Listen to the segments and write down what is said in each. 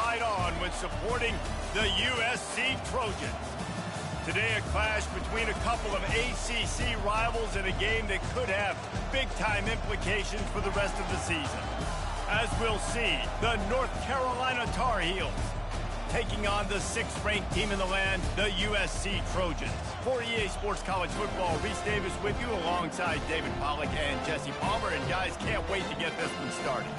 right on with supporting the USC Trojans. Today, a clash between a couple of ACC rivals in a game that could have big-time implications for the rest of the season. As we'll see, the North Carolina Tar Heels taking on the 6th-ranked team in the land, the USC Trojans. For EA Sports College Football, Reese Davis with you alongside David Pollack and Jesse Palmer. And guys, can't wait to get this one started.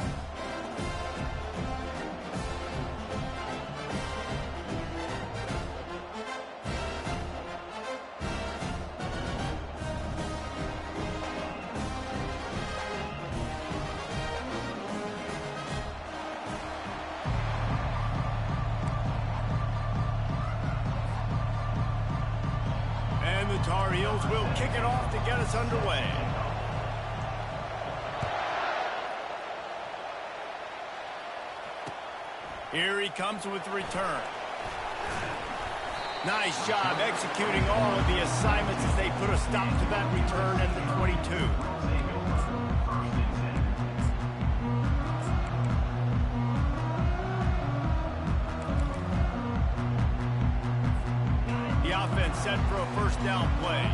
Tar Heels will kick it off to get us underway. Here he comes with the return. Nice job executing all of the assignments as they put a stop to that return in the 22. Offense set for a first down play.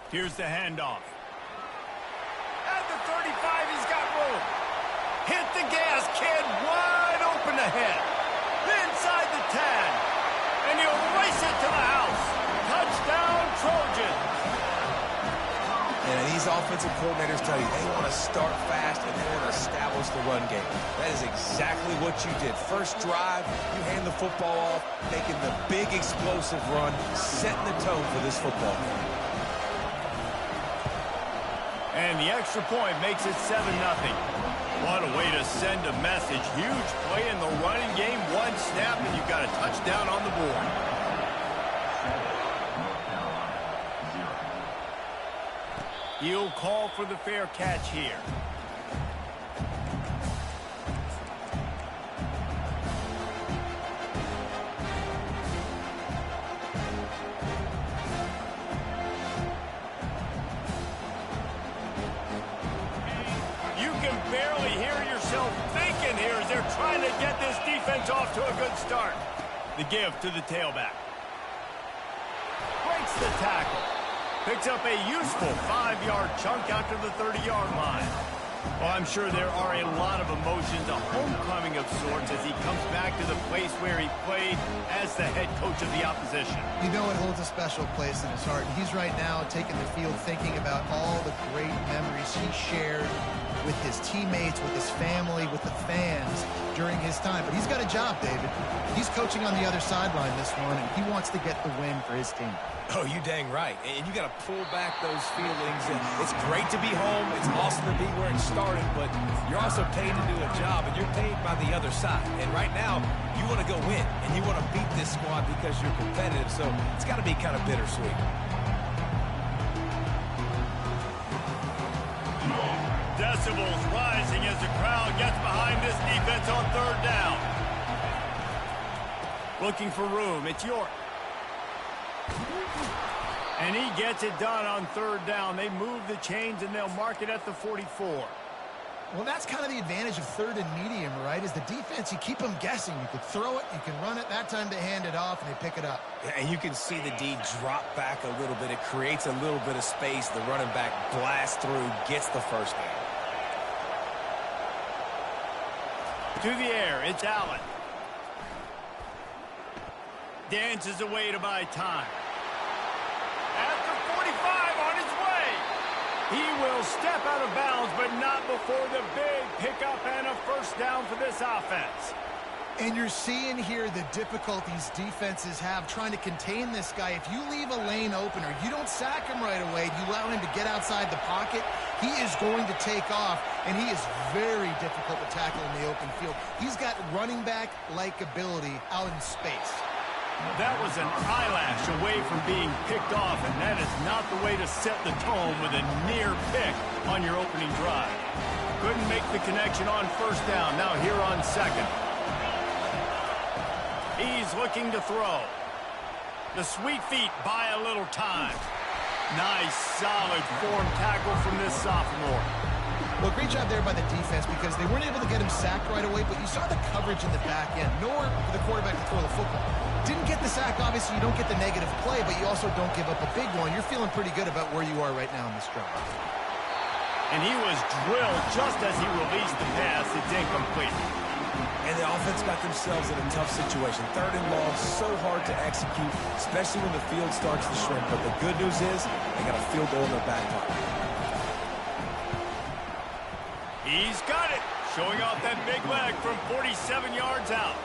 Here's the handoff. At the 35, he's got room. Hit the gas, kid. Wide open ahead. Inside the 10. And he'll race it to the house. Touchdown, Trojans. And these offensive coordinators tell you they want to start fast and they want to establish the run game. That is exactly what you did. First drive, you hand the football off, making the big explosive run, setting the tone for this football game. And the extra point makes it 7-0. What a way to send a message. Huge play in the running game. One snap and you've got a touchdown on the board. He'll call for the fair catch here. You can barely hear yourself thinking here as they're trying to get this defense off to a good start. The give to the tailback. Breaks the tackle. Picks up a useful 5-yard chunk after the 30-yard line. Well, I'm sure there are a lot of emotions, a homecoming of sorts, as he comes back to the place where he played as the head coach of the opposition. You know it holds a special place in his heart. And he's right now taking the field thinking about all the great memories he shared with his teammates, with his family, with the fans during his time. But he's got a job, David. He's coaching on the other sideline this one, and he wants to get the win for his team. Oh, you dang right. And you got to pull back those feelings. And it's great to be home. It's awesome to be where it started, but you're also paid to do a job, and you're paid by the other side. And right now, you want to go win, and you want to beat this squad because you're competitive. So it's got to be kind of bittersweet. Decibels rising as the crowd gets behind this defense on third down. Looking for room. It's York. And he gets it done on third down. They move the chains, and they'll mark it at the 44. Well, that's kind of the advantage of third and medium, right? Is the defense, you keep them guessing. You can throw it, you can run it. That time they hand it off, and they pick it up. And you can see the D drop back a little bit. It creates a little bit of space. The running back blasts through, gets the first down. To the air, it's Allen. Dances away to buy time. At the 45, on his way. He will step out of bounds, but not before the big pickup and a first down for this offense. And you're seeing here the difficulties defenses have trying to contain this guy. If you leave a lane open or you don't sack him right away, you allow him to get outside the pocket, he is going to take off, and he is very difficult to tackle in the open field. He's got running back-like ability out in space. That was an eyelash away from being picked off, and that is not the way to set the tone with a near pick on your opening drive. Couldn't make the connection on first down. Now here on second. He's looking to throw. The sweet feet buy a little time. Nice, solid form tackle from this sophomore. Well, great job there by the defense because they weren't able to get him sacked right away, but you saw the coverage in the back end. Nowhere for the quarterback to throw the football. Didn't get the sack, obviously you don't get the negative play, but you also don't give up a big one. You're feeling pretty good about where you are right now in this drive. And he was drilled just as he released the pass. It's incomplete. And the offense got themselves in a tough situation. 3rd and long, so hard to execute, especially when the field starts to shrink. But the good news is they got a field goal in their back pocket. He's got it, showing off that big leg from 47 yards out.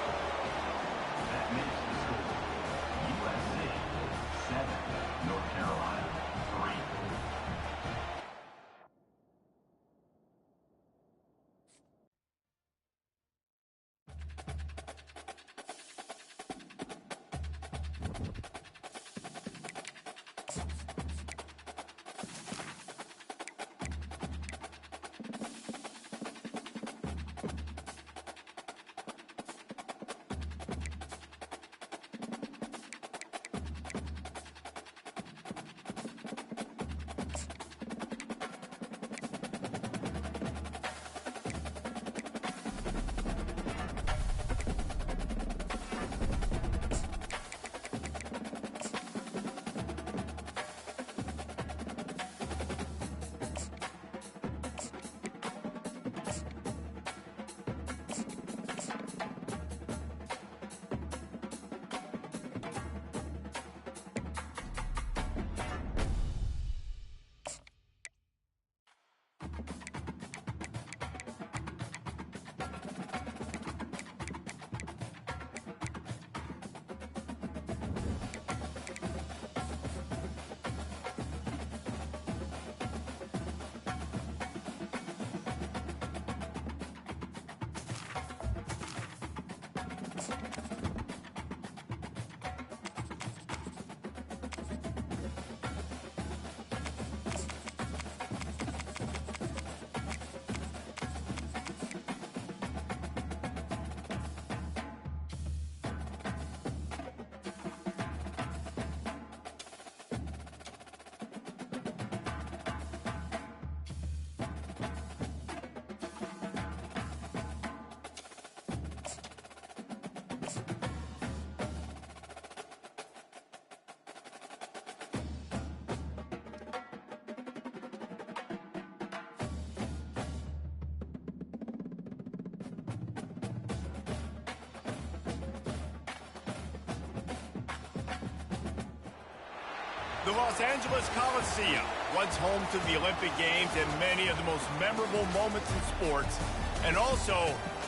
The Los Angeles Coliseum, once home to the Olympic Games and many of the most memorable moments in sports, and also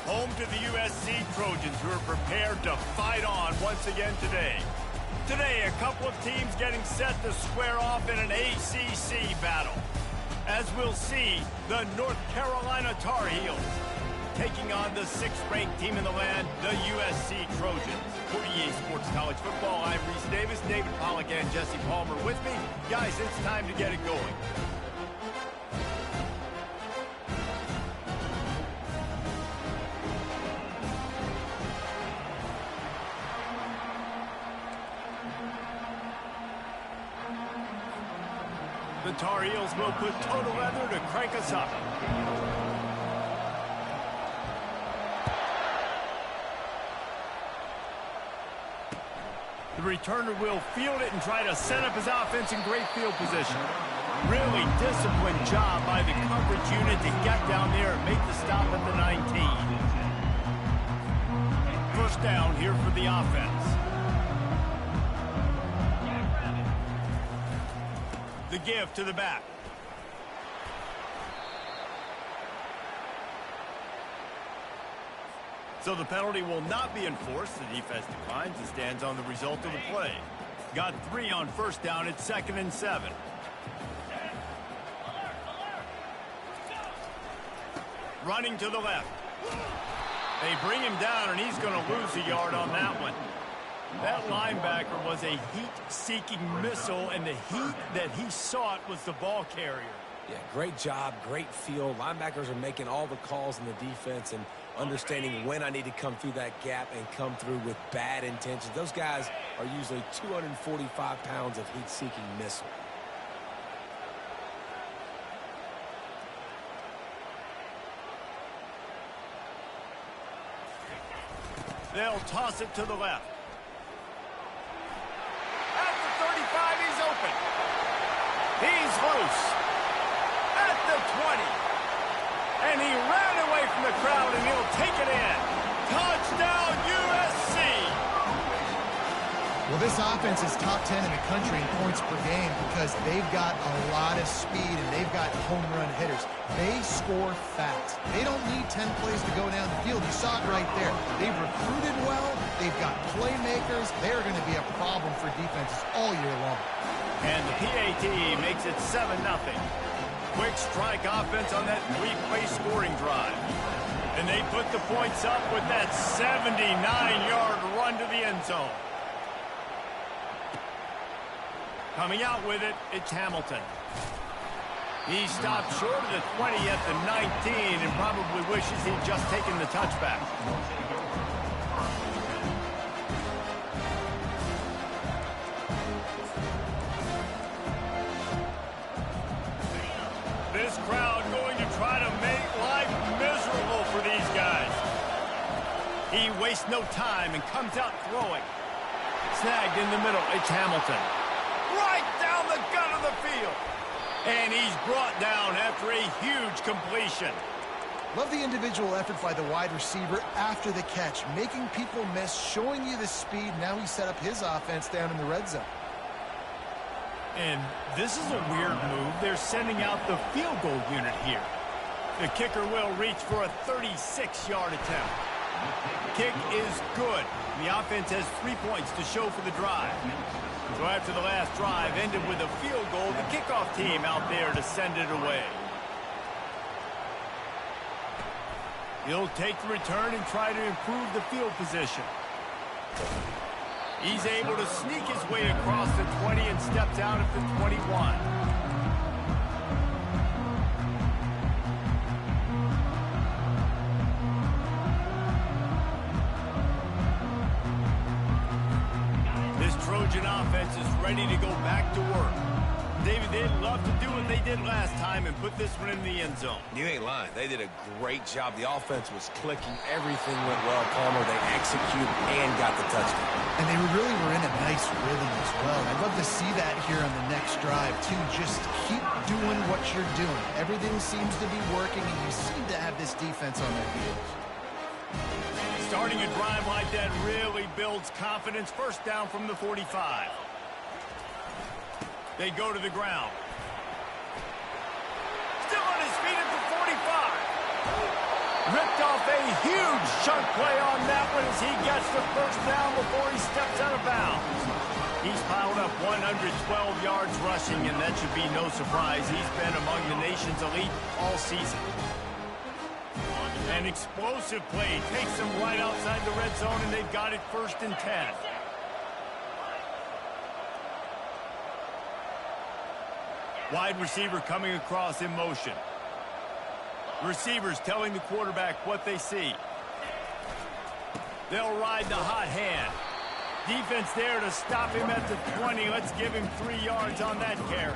home to the USC Trojans, who are prepared to fight on once again today. Today, a couple of teams getting set to square off in an ACC battle. As we'll see, the North Carolina Tar Heels taking on the 6th-ranked team in the land, the USC Trojans. For EA Sports College Football, I'm Reese Davis, David Pollack, and Jesse Palmer with me. Guys, it's time to get it going. The Tar Heels will put total leather to crank us up. The returner will field it and try to set up his offense in great field position. Really disciplined job by the coverage unit to get down there and make the stop at the 19. First down here for the offense. The give to the back. So the penalty will not be enforced. The defense declines and stands on the result of the play. Got 3 on first down. It's 2nd and 7. Running to the left. They bring him down, and he's going to lose a yard on that one. That linebacker was a heat-seeking missile, and the heat that he sought was the ball carrier. Yeah, great job, great feel. Linebackers are making all the calls in the defense and understanding when I need to come through that gap and come through with bad intentions. Those guys are usually 245 pounds of heat-seeking missile. They'll toss it to the left. At the 35, he's open. He's loose. At the 20. And he ran away from the crowd, and he'll take it in. Touchdown, USC! Well, this offense is top 10 in the country in points per game because they've got a lot of speed and they've got home run hitters. They score fast. They don't need 10 plays to go down the field. You saw it right there. They've recruited well. They've got playmakers. They're going to be a problem for defenses all year long. And the PAT makes it 7-0. Quick strike offense on that three-play scoring drive. And they put the points up with that 79-yard run to the end zone. Coming out with it, it's Hamilton. He stopped short of the 20 at the 19 and probably wishes he'd just taken the touchback. This crowd going to try to make life miserable for these guys. He wastes no time and comes out throwing. Snagged in the middle, it's Hamilton. Right down the gut of the field. And he's brought down after a huge completion. Love the individual effort by the wide receiver after the catch, making people miss, showing you the speed. Now he set up his offense down in the red zone. And this is a weird move. They're sending out the field goal unit here. The kicker will reach for a 36-yard attempt. Kick is good. The offense has 3 points to show for the drive. So after the last drive ended with a field goal, the kickoff team out there to send it away. He'll take the return and try to improve the field position. He's able to sneak his way across the 20 and steps out at the 21. Trojan offense is ready to go back to work. David, they'd love to do what they did last time and put this one in the end zone. You ain't lying. They did a great job. The offense was clicking. Everything went well, Palmer. They executed and got the touchdown. And they really were in a nice rhythm as well. I'd love to see that here on the next drive, too. Just keep doing what you're doing. Everything seems to be working, and you seem to have this defense on their heels. Starting a drive like that really builds confidence. First down from the 45. They go to the ground. Still on his feet at the 45. Ripped off a huge chunk play on that one as he gets the first down before he steps out of bounds. He's piled up 112 yards rushing, and that should be no surprise. He's been among the nation's elite all season. An explosive play takes them right outside the red zone, and they've got it 1st and 10. Wide receiver coming across in motion. Receivers telling the quarterback what they see. They'll ride the hot hand. Defense there to stop him at the 20. Let's give him 3 yards on that carry.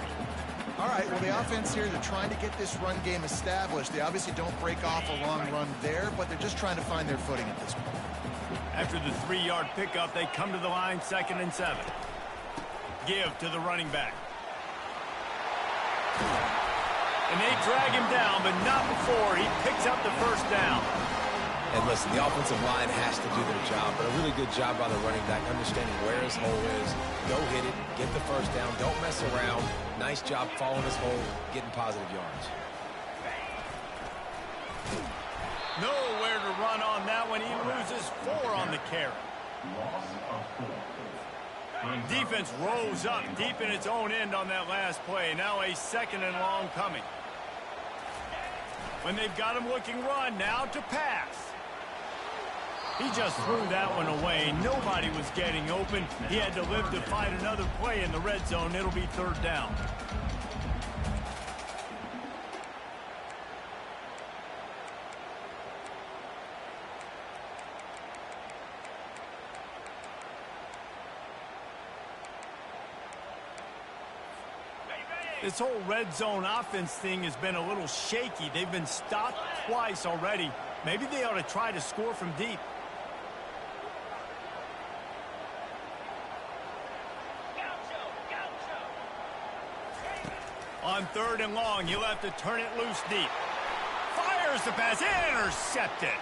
All right, well, the offense here, they're trying to get this run game established. They obviously don't break off a long run there, but they're just trying to find their footing at this point. After the 3-yard pickup, they come to the line 2nd and 7. Give to the running back. And they drag him down, but not before he picks up the first down. And listen, the offensive line has to do their job, but a really good job by the running back, understanding where his hole is. Go hit it, get the first down, don't mess around. Nice job following his hole, getting positive yards. Nowhere to run on that one. He loses 4 on the carry. Defense rolls up deep in its own end on that last play. Now a 2nd and long coming. When they've got him looking run, now to pass. He just threw that one away. Nobody was getting open. He had to live to find another play in the red zone. It'll be 3rd down. This whole red zone offense thing has been a little shaky. They've been stopped twice already. Maybe they ought to try to score from deep. On 3rd and long, he'll have to turn it loose deep. Fires the pass, intercepted.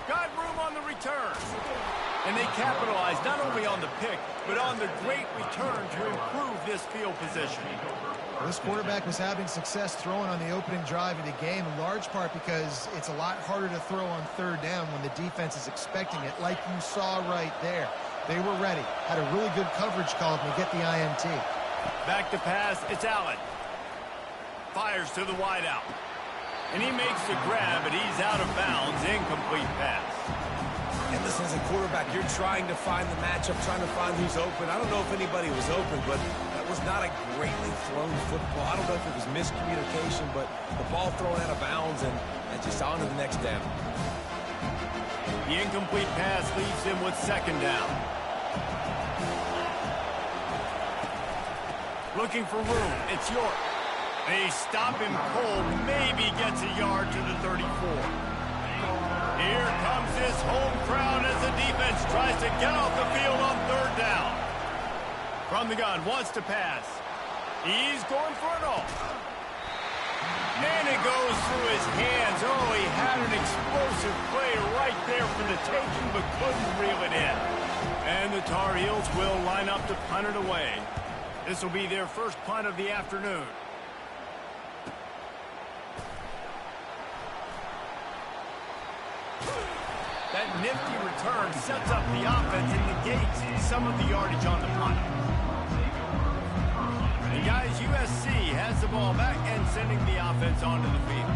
Got room on the return. And they capitalized not only on the pick, but on the great return to improve this field position. Well, this quarterback was having success throwing on the opening drive of the game, in large part because it's a lot harder to throw on 3rd down when the defense is expecting it, like you saw right there. They were ready, had a really good coverage call to get the INT. Back to pass, it's Allen. Fires to the wideout. And he makes the grab, but he's out of bounds. Incomplete pass. And listen, as a quarterback, you're trying to find the matchup, trying to find who's open. I don't know if anybody was open, but that was not a greatly thrown football. I don't know if it was miscommunication, but the ball thrown out of bounds and just on to the next down. The incomplete pass leaves him with 2nd down. Looking for room. It's York. They stop him cold. Maybe gets a yard to the 34. Here comes this home crowd as the defense tries to get off the field on 3rd down. From the gun, wants to pass. He's going for it all. And it goes through his hands. Oh, he had an explosive play right there for the taking, but couldn't reel it in. And the Tar Heels will line up to punt it away. This will be their first punt of the afternoon. That nifty return sets up the offense and negates some of the yardage on the punt. And guys, USC has the ball back and sending the offense onto the field.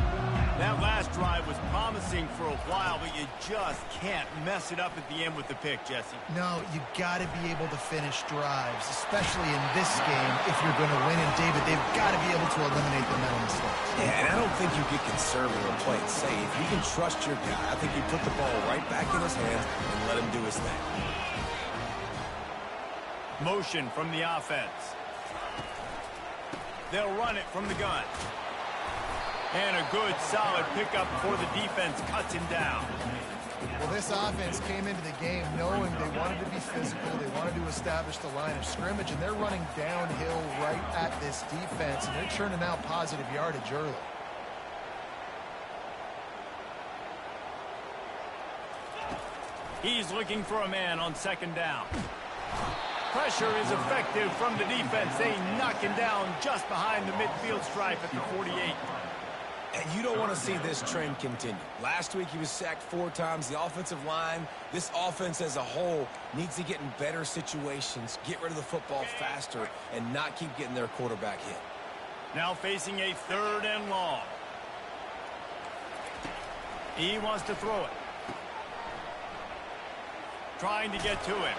That last drive was promising for a while, but you just can't mess it up at the end with the pick, Jesse. No, you got to be able to finish drives, especially in this game if you're going to win. And, David, they've got to be able to eliminate the mental mistakes. Yeah, and I don't think you get conservative or play it safe. You can trust your guy. I think you put the ball right back in his hands and let him do his thing. Motion from the offense. They'll run it from the gun. And a good, solid pickup before the defense cuts him down. Well, this offense came into the game knowing they wanted to be physical, they wanted to establish the line of scrimmage, and they're running downhill right at this defense, and they're churning out positive yardage early. He's looking for a man on 2nd down. Pressure is effective from the defense. They knock him down just behind the midfield stripe at the 48. And you don't want to see this trend continue. Last week he was sacked 4 times. The offensive line, this offense as a whole, needs to get in better situations, get rid of the football faster, and not keep getting their quarterback hit. Now facing a 3rd and long. He wants to throw it. Trying to get to him.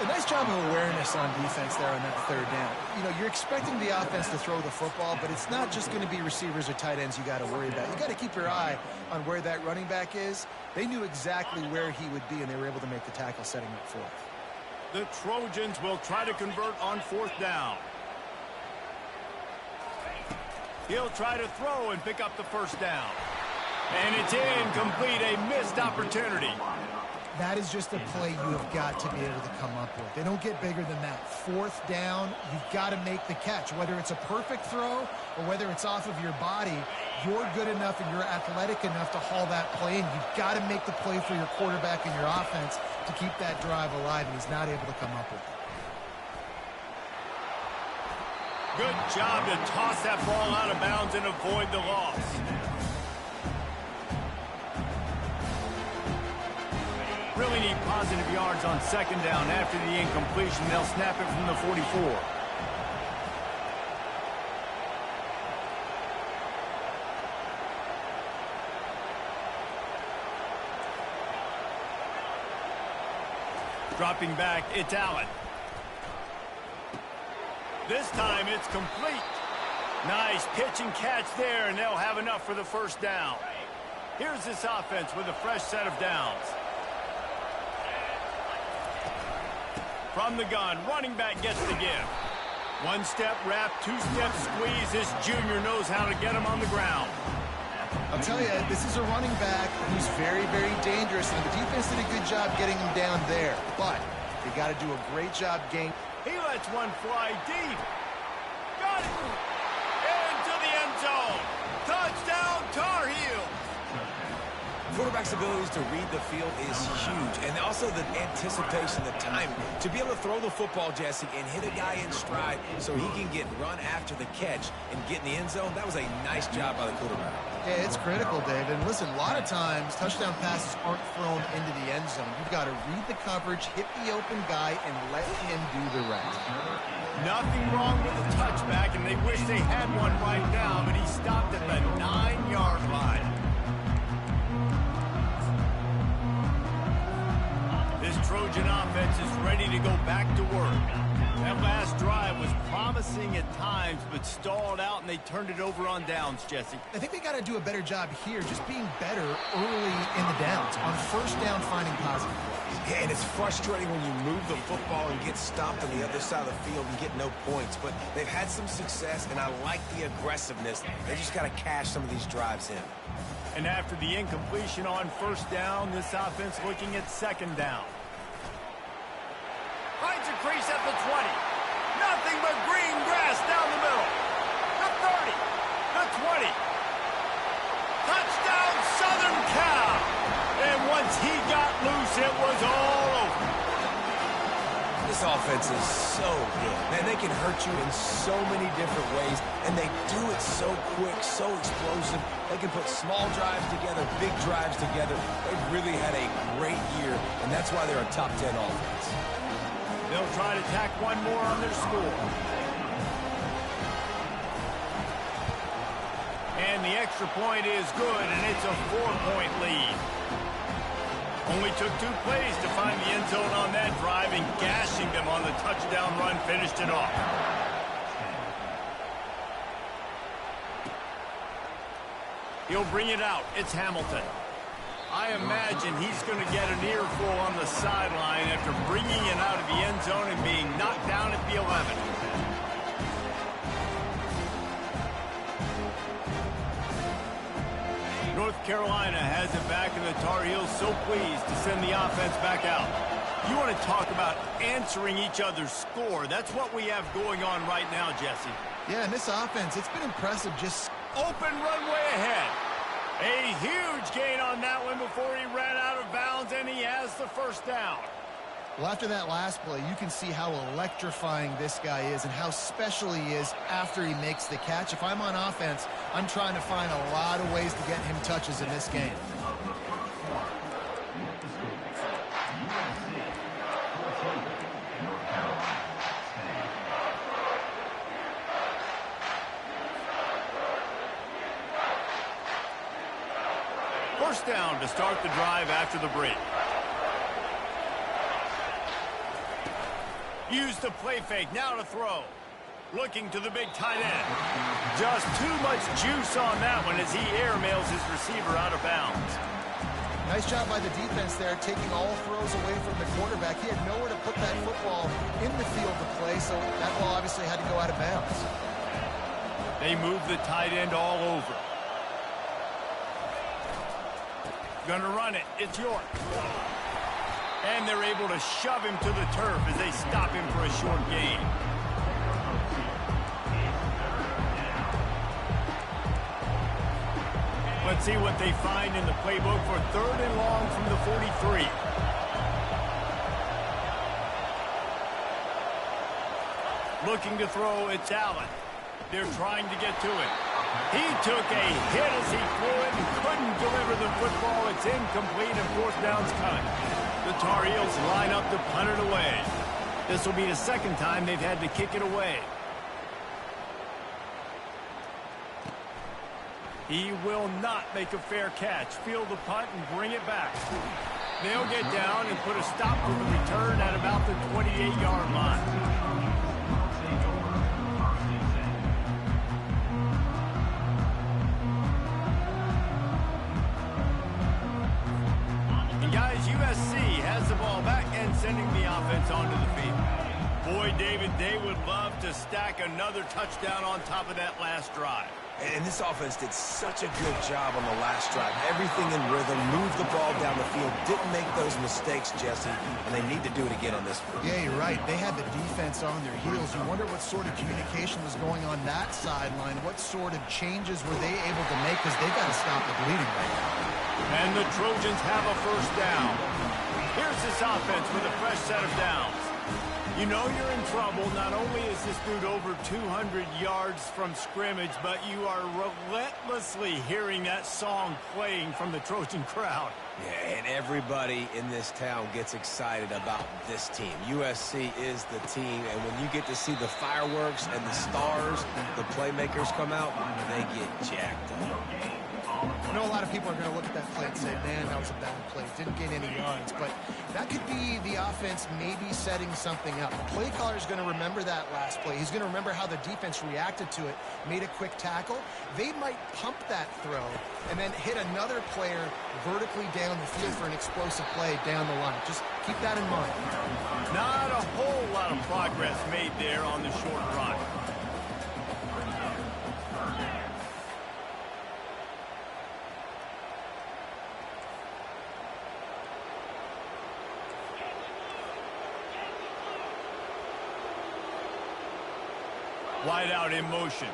A nice job of awareness on defense there on that 3rd down. You know, you're expecting the offense to throw the football, but it's not just going to be receivers or tight ends you got to worry about. You got to keep your eye on where that running back is. They knew exactly where he would be, and they were able to make the tackle setting up 4th. The Trojans will try to convert on 4th down. He'll try to throw and pick up the 1st down. And it's incomplete, a missed opportunity. That is just a play you have got to be able to come up with. They don't get bigger than that. 4th down, you've got to make the catch. Whether it's a perfect throw or whether it's off of your body, you're good enough and you're athletic enough to haul that play, and you've got to make the play for your quarterback and your offense to keep that drive alive, and he's not able to come up with it. Good job to toss that ball out of bounds and avoid the loss. Really need positive yards on 2nd down after the incompletion. They'll snap it from the 44. Dropping back, it's Allen. This time it's complete. Nice pitch and catch there, and they'll have enough for the 1st down. Here's this offense with a fresh set of downs. From the gun, running back gets the give. 1-step wrap, 2-step squeeze. This junior knows how to get him on the ground. I'll tell you, this is a running back who's very, very dangerous, and the defense did a good job getting him down there. But they got to do a great job game. He lets one fly deep. Got it. flexibility to read the field is huge. And also the anticipation, the time to be able to throw the football, Jesse, and hit a guy in stride so he can get run after the catch and get in the end zone. That was a nice job by the quarterback. Yeah, it's critical, David. And listen, a lot of times touchdown passes aren't thrown into the end zone. You've got to read the coverage, hit the open guy, and let him do the rest. Nothing wrong with the touchback, and they wish they had one right now, but he stopped at the 9-yard line. This Trojan offense is ready to go back to work. That last drive was promising at times, but stalled out, and they turned it over on downs, Jesse. I think they got to do a better job here, just being better early in the downs. On first down, finding positive plays. Yeah, and it's frustrating when you move the football and get stopped on the other side of the field and get no points. But they've had some success, and I like the aggressiveness. They just got to cash some of these drives in. And after the incompletion on first down, this offense looking at second down. Finds a crease at the 20. Nothing but green grass down the middle. The 30. The 20. Touchdown, Southern Cal. And once he got loose, it was all over. This offense is so good. Man, they can hurt you in so many different ways, and they do it so quick, so explosive. They can put small drives together, big drives together. They've really had a great year, and that's why they're a top 10 offense. They'll try to tack one more on their score. And the extra point is good, and it's a 4-point lead. Only took 2 plays to find the end zone on that drive, and gashing them on the touchdown run finished it off. He'll bring it out. It's Hamilton. I imagine he's going to get an earful on the sideline after bringing it out of the end zone and being knocked down at the 11. North Carolina has it back, and the Tar Heels so pleased to send the offense back out. You want to talk about answering each other's score. That's what we have going on right now, Jesse. Yeah, and this offense, it's been impressive. Just open runway ahead. A huge gain on that one before he ran out of bounds, and he has the first down. Well, after that last play, you can see how electrifying this guy is and how special he is after he makes the catch. If I'm on offense, I'm trying to find a lot of ways to get him touches in this game. First down to start the drive after the break. Use the play fake, now to throw. Looking to the big tight end. Just too much juice on that one as he airmails his receiver out of bounds. Nice job by the defense there, taking all throws away from the quarterback. He had nowhere to put that football in the field to play, so that ball obviously had to go out of bounds. They move the tight end all over. Gonna run it. It's York. And they're able to shove him to the turf as they stop him for a short gain. Let's see what they find in the playbook for 3rd and long from the 43. Looking to throw, it's Allen. They're trying to get to it. He took a hit as he threw it and couldn't deliver the football. It's incomplete and 4th down's cut. The Tar Heels line up to punt it away. This will be the 2nd time they've had to kick it away. He will not make a fair catch. Field the punt and bring it back. They'll get down and put a stop to the return at about the 28-yard line. USC has the ball back and sending the offense onto the field. Boy, David, they would love to stack another touchdown on top of that last drive. And this offense did such a good job on the last drive. Everything in rhythm, moved the ball down the field, didn't make those mistakes, Jesse, and they need to do it again on this one. Yeah, you're right. They had the defense on their heels. You wonder what sort of communication was going on that sideline. What sort of changes were they able to make, because they got to stop the bleeding right now. And the Trojans have a first down. Here's this offense with a fresh set of downs. You know you're in trouble. Not only is this dude over 200 yards from scrimmage, but you are relentlessly hearing that song playing from the Trojan crowd. Yeah, and everybody in this town gets excited about this team. USC is the team, and when you get to see the fireworks and the stars, the playmakers come out, they get jacked up. I know a lot of people are going to look at that play and say, man, that was a bad play. Didn't gain any yards. But that could be the offense maybe setting something up. The play caller is going to remember that last play. He's going to remember how the defense reacted to it, made a quick tackle. They might pump that throw and then hit another player vertically down the field for an explosive play down the line. Just keep that in mind. Not a whole lot of progress made there on the short run. Wide out in motion.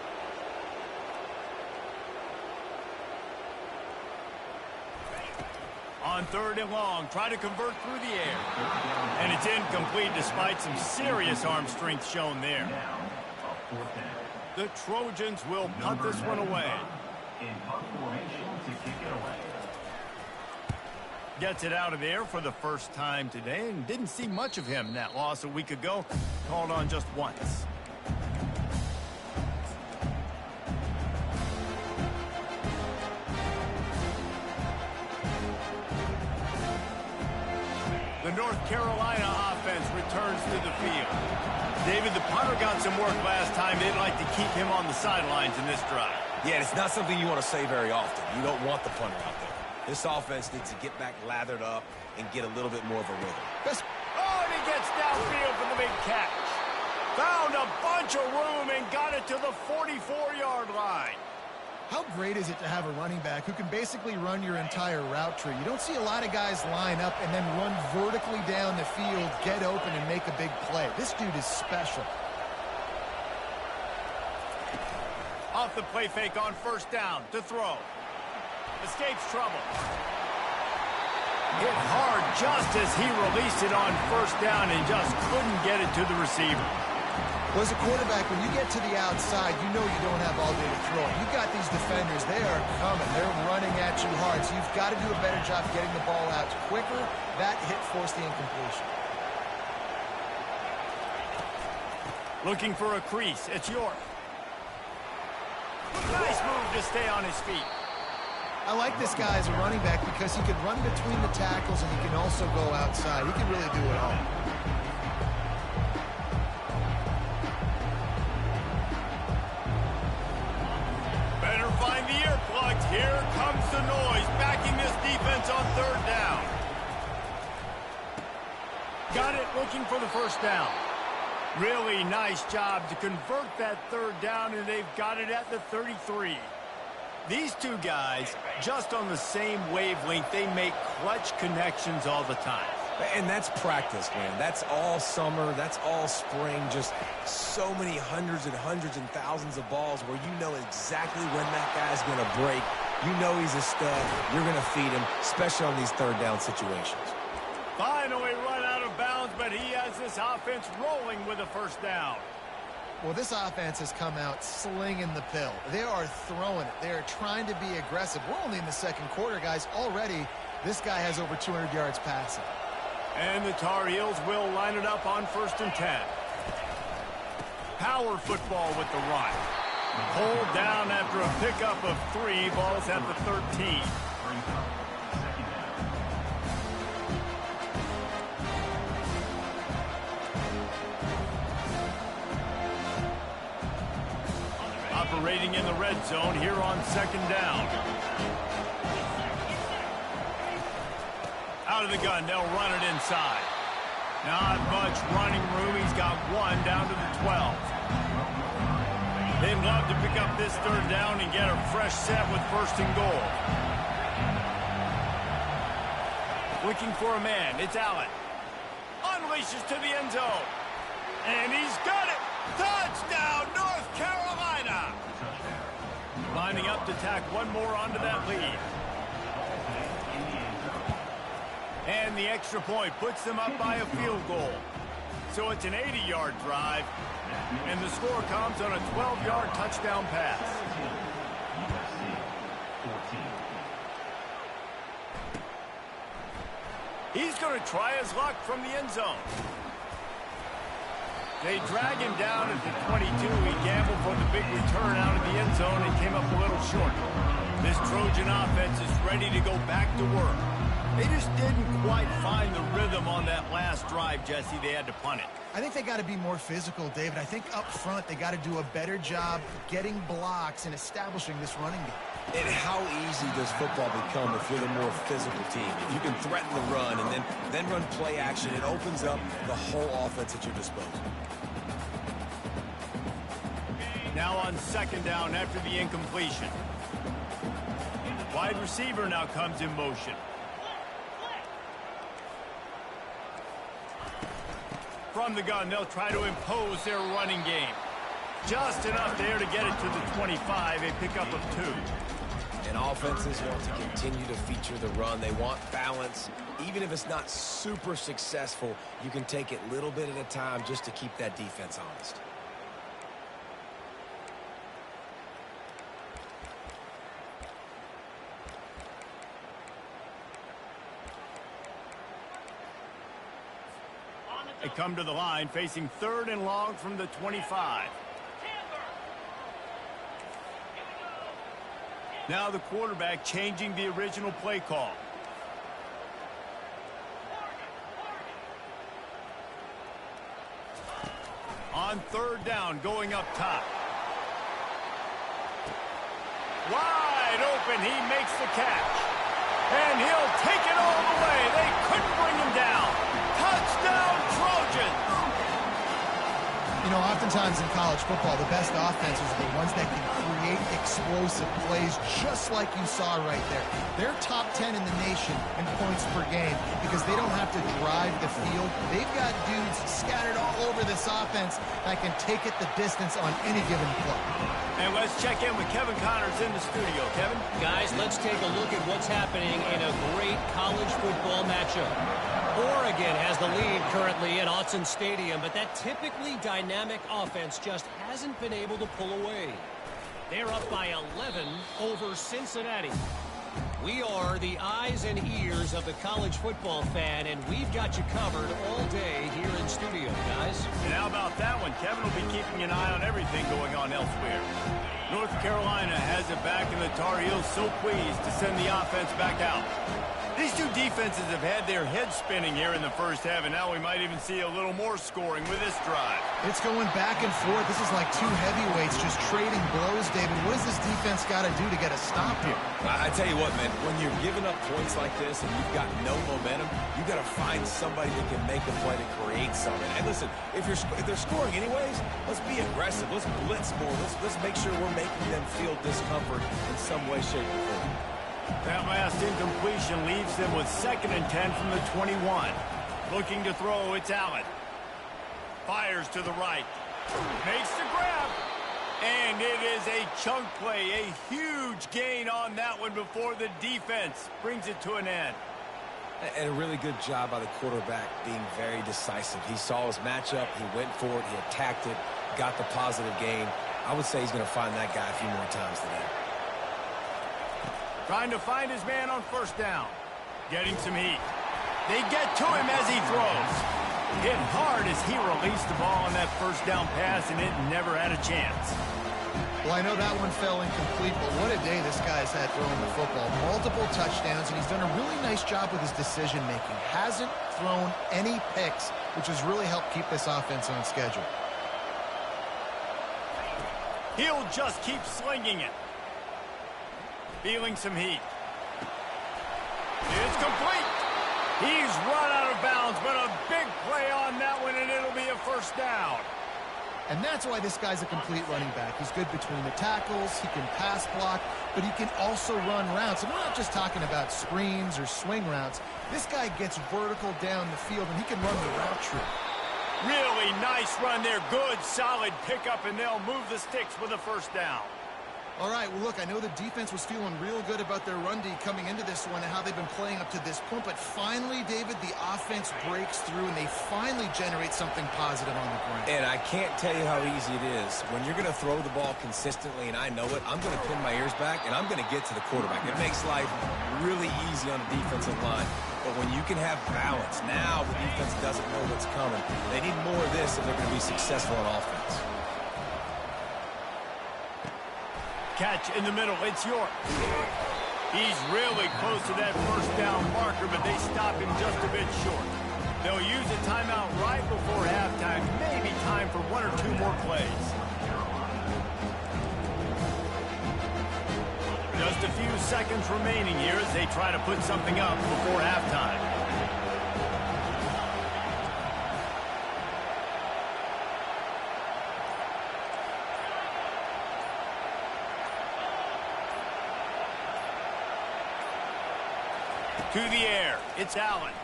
On 3rd and long, try to convert through the air. And it's incomplete despite some serious arm strength shown there. The Trojans will punt this one away. Gets it out of there for the first time today, and didn't see much of him. That loss a week ago, called on just once. The North Carolina offense returns to the field. David, the punter got some work last time. They'd like to keep him on the sidelines in this drive. Yeah, it's not something you want to say very often. You don't want the punter out there. This offense needs to get back lathered up and get a little bit more of a rhythm. Oh, and he gets downfield for the big catch. Found a bunch of room and got it to the 44-yard line. How great is it to have a running back who can basically run your entire route tree? You don't see a lot of guys line up and then run vertically down the field, get open, and make a big play. This dude is special. Off the play fake on first down to throw. Escapes trouble. Hit hard just as he released it on first down and just couldn't get it to the receiver. Well, as a quarterback, when you get to the outside, you know you don't have all day to throw. You've got these defenders. They are coming. They're running at you hard. So you've got to do a better job getting the ball out quicker. That hit forced the incompletion. Looking for a crease. It's York. Nice move to stay on his feet. I like this guy as a running back because he can run between the tackles and he can also go outside. He can really do it all. Better find the earplugs. Here comes the noise, backing this defense on 3rd down. Got it, looking for the first down. Really nice job to convert that 3rd down, and they've got it at the 33. These two guys, just on the same wavelength, they make clutch connections all the time. And that's practice, man. That's all summer. That's all spring. Just so many hundreds and thousands of balls where you know exactly when that guy's going to break. You know he's a stud. You're going to feed him, especially on these 3rd down situations. Finally run out of bounds, but he has this offense rolling with a first down. Well, this offense has come out slinging the pill. They are throwing it. They are trying to be aggressive. We're only in the 2nd quarter, guys. Already, this guy has over 200 yards passing. And the Tar Heels will line it up on 1st and 10. Power football with the run. Pulled down after a pickup of 3. Ball's at the 13. Operating in the red zone here on 2nd down. Out of the gun, they'll run it inside. Not much running room. He's got 1 down to the 12. They'd love to pick up this third down and get a fresh set with first and goal. Looking for a man. It's Allen. Unleashes to the end zone. And he's got it. Touchdown, North Carolina. Lining up to tack one more onto that lead. And the extra point puts them up by a field goal. So it's an 80-yard drive. And the score comes on a 12-yard touchdown pass. He's going to try his luck from the end zone. They drag him down at the 22. He gambled for the big return out of the end zone and came up a little short. This Trojan offense is ready to go back to work. They just didn't quite find the rhythm on that last drive, Jesse. They had to punt it. I think they got to be more physical, David. I think up front they got to do a better job getting blocks and establishing this running game. And how easy does football become if you're the more physical team? If you can threaten the run and then run play action, it opens up the whole offense at your disposal. Now on second down after the incompletion. Wide receiver now comes in motion. From the gun, they'll try to impose their running game. Just enough there to get it to the 25, a pickup of 2. And offenses want to continue to feature the run. They want balance. Even if it's not super successful, you can take it little bit at a time just to keep that defense honest. They come to the line facing third and long from the 25. Now the quarterback changing the original play call. On third down, going up top. Wide open, he makes the catch. And he'll take it all the way. They couldn't bring him down. Touchdown, Trojans! You know, oftentimes in college football, the best offenses are the ones that can create explosive plays just like you saw right there. They're top 10 in the nation in points per game because they don't have to drive the field. They've got dudes scattered all over this offense that can take it the distance on any given play. And let's check in with Kevin Connors in the studio. Kevin? Guys, let's take a look at what's happening in a great college football matchup. Oregon has the lead currently at Autzen Stadium, but that typically dynamic offense just hasn't been able to pull away. They're up by 11 over Cincinnati. We are the eyes and ears of the college football fan, and we've got you covered all day here in studio, guys. And how about that one? Kevin will be keeping an eye on everything going on elsewhere. North Carolina has it back, and the Tar Heels so pleased to send the offense back out. These two defenses have had their heads spinning here in the first half, and now we might even see a little more scoring with this drive. It's going back and forth. This is like two heavyweights just trading blows, David. What does this defense got to do to get a stop here? I tell you what, man, when you're giving up points like this and you've got no momentum, you got to find somebody that can make a play to create something. And listen, if they're scoring anyways, let's be aggressive. Let's blitz more. Let's make sure we're making them feel discomfort in some way, shape, or form. That last incompletion leaves them with 2nd and 10 from the 21. Looking to throw, it's Allen. Fires to the right. Makes the grab. And it is a chunk play, a huge gain on that one before the defense brings it to an end. And a really good job by the quarterback being very decisive. He saw his matchup, he went for it, he attacked it, got the positive gain. I would say he's going to find that guy a few more times today. Trying to find his man on first down. Getting some heat. They get to him as he throws. Hit hard as he released the ball on that first down pass, and it never had a chance. Well, I know that one fell incomplete, but what a day this guy's had throwing the football. Multiple touchdowns, and he's done a really nice job with his decision-making. Hasn't thrown any picks, which has really helped keep this offense on schedule. He'll just keep slinging it. Feeling some heat. It's complete. He's run out of bounds, but a big play on that one, and it'll be a first down. And that's why this guy's a complete running back. He's good between the tackles, he can pass block, but he can also run routes. And we're not just talking about screens or swing routes. This guy gets vertical down the field, and he can run the route tree. Really nice run there. Good, solid pickup, and they'll move the sticks with a first down. All right, well, look, I know the defense was feeling real good about their run D coming into this one and how they've been playing up to this point, but finally, David, the offense breaks through, and they finally generate something positive on the ground. And I can't tell you how easy it is. When you're going to throw the ball consistently, and I know it, I'm going to pin my ears back, and I'm going to get to the quarterback. It makes life really easy on the defensive line. But when you can have balance, now the defense doesn't know what's coming. They need more of this if they're going to be successful on offense. Catch in the middle. It's York. He's really close to that first down marker, but they stop him just a bit short. They'll use a timeout right before halftime. Maybe time for one or two more plays. Just a few seconds remaining here as they try to put something up before halftime. To the air. It's Allen.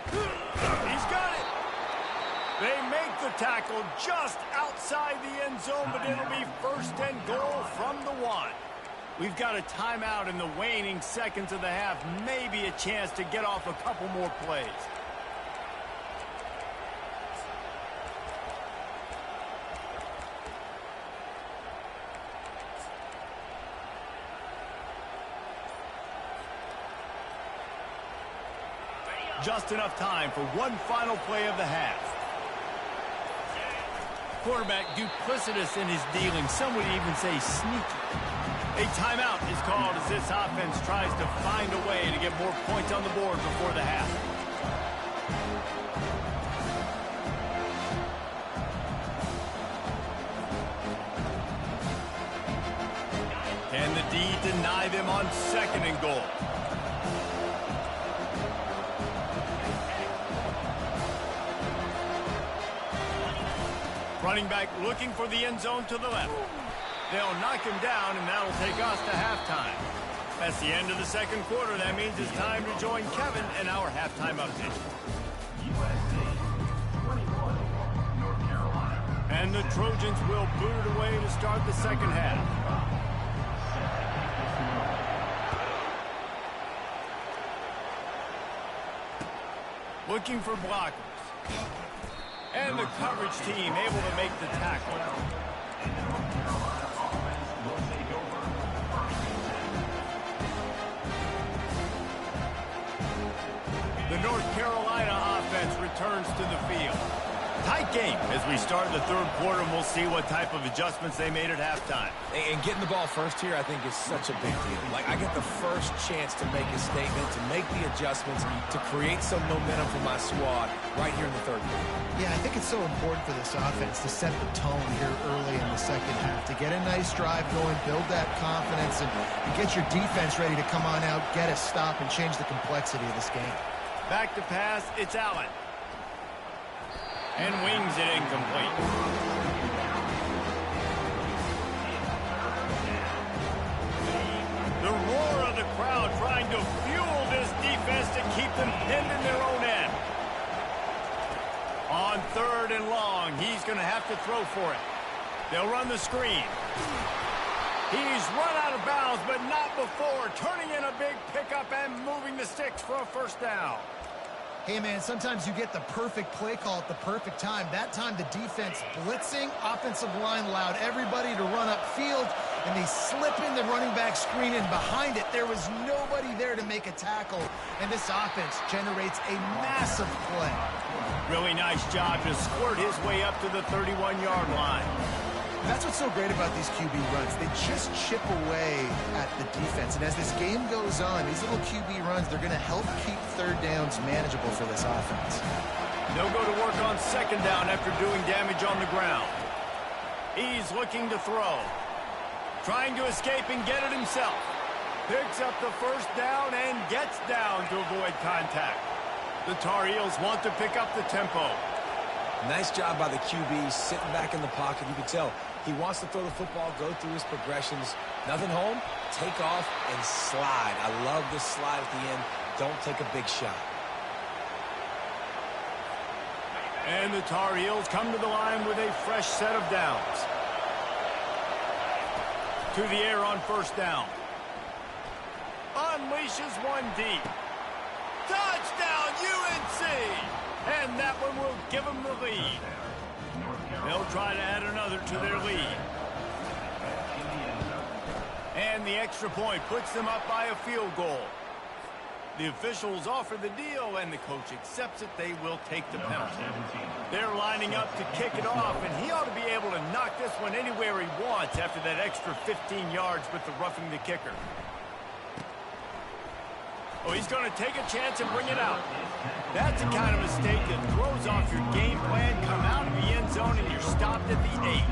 He's got it. They make the tackle just outside the end zone, but it'll be first and goal from the 1. We've got a timeout in the waning seconds of the half. Maybe a chance to get off a couple more plays. Just enough time for one final play of the half. Quarterback duplicitous in his dealing. Some would even say sneaky. A timeout is called as this offense tries to find a way to get more points on the board before the half. Can the D deny them on second and goal? Running back looking for the end zone to the left. They'll knock him down, and that'll take us to halftime. That's the end of the second quarter. That means it's time to join Kevin in our halftime update. North Carolina. And the Trojans will boot it away to start the second half. Looking for blockers. And the coverage team able to make the tackle. The North Carolina offense returns to the field. Tight game as we start the third quarter, and we'll see what type of adjustments they made at halftime. And getting the ball first here, I think, is such a big deal. Like, I get the first chance to make a statement, to make the adjustments, to create some momentum for my squad right here in the third quarter. Yeah, I think it's so important for this offense to set the tone here early in the second half, to get a nice drive going, build that confidence, and get your defense ready to come on out, get a stop, and change the complexity of this game. Back to pass, it's Allen. And wings it incomplete. The roar of the crowd trying to fuel this defense to keep them pinned in their own end. On third and long, he's going to have to throw for it. They'll run the screen. He's run out of bounds, but not before, turning in a big pickup and moving the sticks for a first down. Hey, man, sometimes you get the perfect play call at the perfect time. That time, the defense blitzing, offensive line allowed everybody to run upfield, and they slip in the running back screen, and behind it, there was nobody there to make a tackle, and this offense generates a massive play. Really nice job to squirt his way up to the 31-yard line. That's what's so great about these QB runs. They just chip away at the defense. And as this game goes on, these little QB runs, they're going to help keep third downs manageable for this offense. They'll go to work on second down after doing damage on the ground. He's looking to throw. Trying to escape and get it himself. Picks up the first down and gets down to avoid contact. The Tar Heels want to pick up the tempo. Nice job by the QB, sitting back in the pocket. You can tell he wants to throw the football, go through his progressions. Nothing home, take off and slide. I love this slide at the end. Don't take a big shot. And the Tar Heels come to the line with a fresh set of downs. To the air on first down. Unleashes one deep. Touchdown, UNC! And that one will give them the lead. They'll try to add another to their lead. And the extra point puts them up by a field goal. The officials offer the deal, and the coach accepts it. They will take the penalty. They're lining up to kick it off, and he ought to be able to knock this one anywhere he wants after that extra 15 yards with the roughing the kicker. Oh, he's going to take a chance and bring it out. That's the kind of mistake that throws off your game plan. Come out of the end zone, and you're stopped at the 8.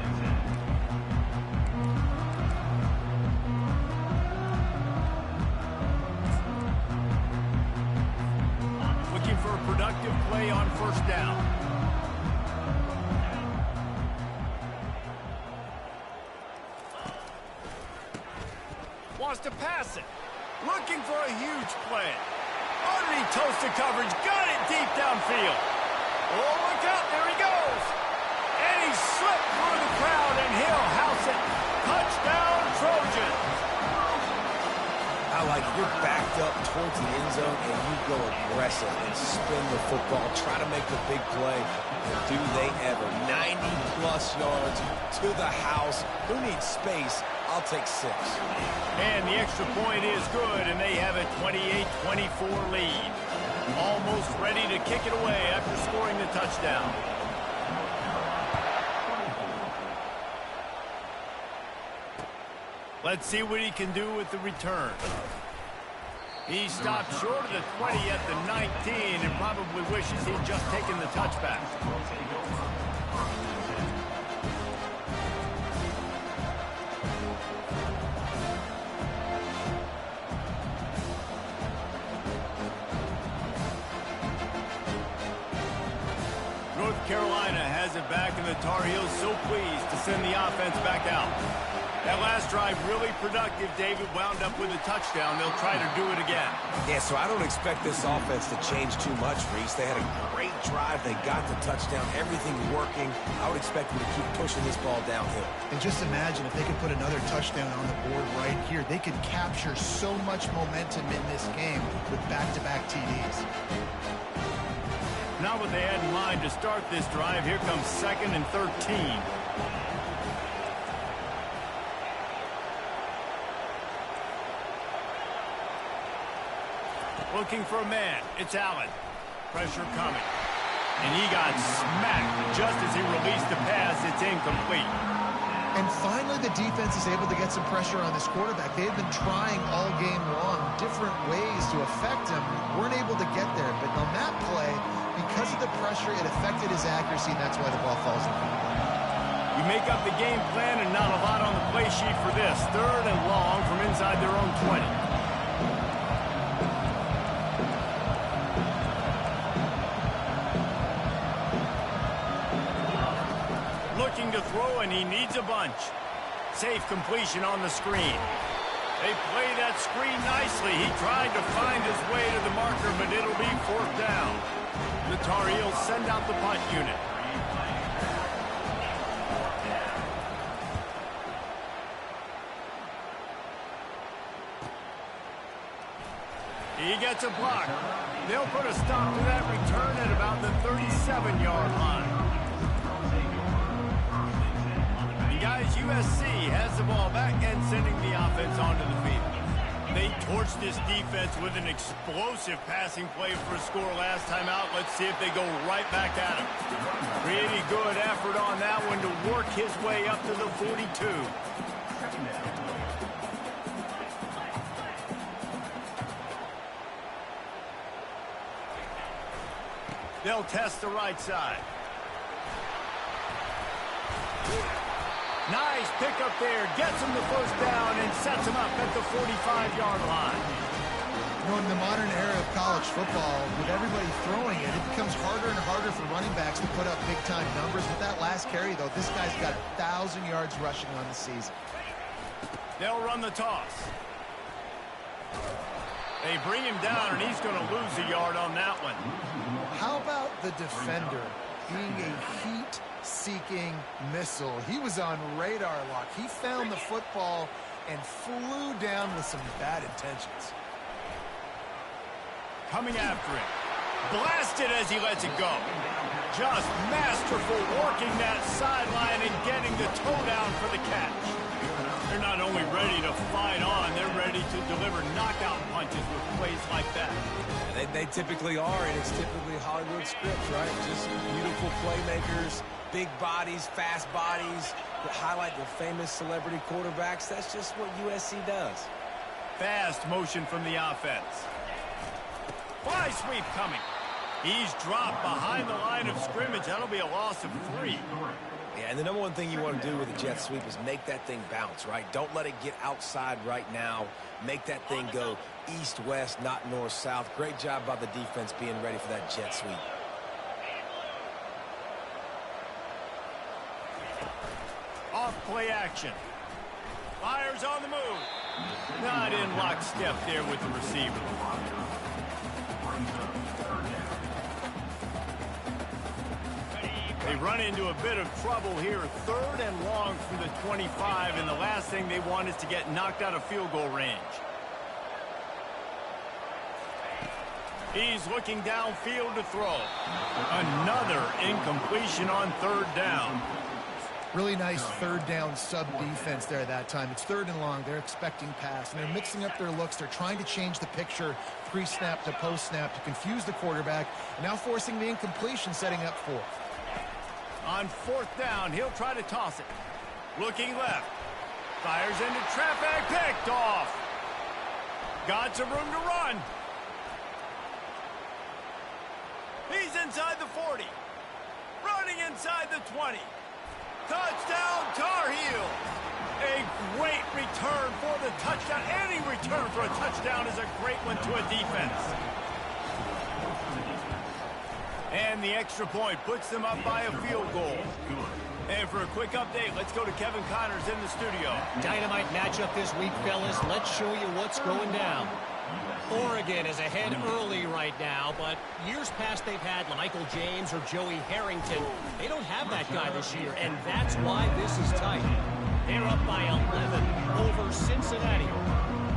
Looking for a productive play on first down. Wants to pass it. Looking for a huge play. Underneath toasted coverage. Got it deep downfield. Oh, look out. There he goes. And he slipped through the crowd, and he'll house it. Touchdown, Trojans. I like it. You're backed up towards the end zone, and you go aggressive and spin the football. Try to make the big play. And do they ever. 90-plus yards to the house. Who needs space? I'll take 6. And the extra point is good, and they have a 28-24 lead. Almost ready to kick it away after scoring the touchdown. Let's see what he can do with the return. He stopped short of the 20 at the 19 and probably wishes he'd just taken the touchback. North Carolina has it back, and the Tar Heels so pleased to send the offense back out. That last drive really productive. David wound up with a touchdown. They'll try to do it again. Yeah, so I don't expect this offense to change too much, Reese. They had a great drive. They got the touchdown. Everything's working. I would expect them to keep pushing this ball downhill. And just imagine if they could put another touchdown on the board right here. They could capture so much momentum in this game with back-to-back TDs. Not what they had in mind to start this drive. Here comes 2nd and 13. Looking for a man. It's Allen. Pressure coming. And he got smacked just as he released the pass. It's incomplete. And finally, the defense is able to get some pressure on this quarterback. They've been trying all game long different ways to affect him. Weren't able to get there. But on that play, because of the pressure, it affected his accuracy, and that's why the ball falls in front of him. You make up the game plan, and not a lot on the play sheet for this. 3rd and long from inside their own 20. Looking to throw, and he needs a bunch. Safe completion on the screen. They play that screen nicely. He tried to find his way to the marker, but it'll be 4th down. The Tar Heels send out the punt unit. He gets a block. They'll put a stop to that return at about the 37-yard line. And guys, USC has the ball back and sending the offense onto the field. They torched this defense with an explosive passing play for a score last time out. Let's see if they go right back at him. Pretty good effort on that one to work his way up to the 42. They'll test the right side. Nice pickup there. Gets him the 1st down and sets him up at the 45-yard line. You know, in the modern era of college football, with everybody throwing it, it becomes harder and harder for running backs to put up big-time numbers. With that last carry, though, this guy's got 1,000 yards rushing on the season. They'll run the toss. They bring him down, and he's going to lose a yard on that one. How about the defender being a heat-seeking missile? He was on radar lock. He found the football and flew down with some bad intentions. Coming after him. Blasted as he lets it go. Just masterful working that sideline and getting the toe down for the catch. They're not only ready to fight on, they're ready to deliver knockout punches with plays like that. They typically are, and it's typically Hollywood scripts, right? Just beautiful playmakers, big bodies, fast bodies that highlight the famous celebrity quarterbacks. That's just what USC does. Fast motion from the offense. Fly sweep coming. He's dropped behind the line of scrimmage. That'll be a loss of 3. Yeah, and the number one thing you want to do with a jet sweep is make that thing bounce, right? Don't let it get outside right now. Make that thing go east-west, not north-south. Great job by the defense being ready for that jet sweep. Off play action. Fires on the move. Not in lockstep there with the receiver. They run into a bit of trouble here. 3rd and long from the 25, and the last thing they want is to get knocked out of field goal range. He's looking downfield to throw. Another incompletion on 3rd down. Really nice 3rd down sub-defense there that time. It's 3rd and long. They're expecting pass, and they're mixing up their looks. They're trying to change the picture pre-snap to post-snap to confuse the quarterback, and now forcing the incompletion, setting up 4th. On 4th down, he'll try to toss it. Looking left. Fires into traffic. Picked off. Got some room to run. He's inside the 40. Running inside the 20. Touchdown, Tar Heel. A great return for the touchdown. Any return for a touchdown is a great one to a defense. And the extra point puts them up by a field goal. And for a quick update, let's go to Kevin Connors in the studio. Dynamite matchup this week, fellas. Let's show you what's going down. Oregon is ahead early right now, but years past they've had Michael James or Joey Harrington. They don't have that guy this year, and that's why this is tight. They're up by 11 over Cincinnati.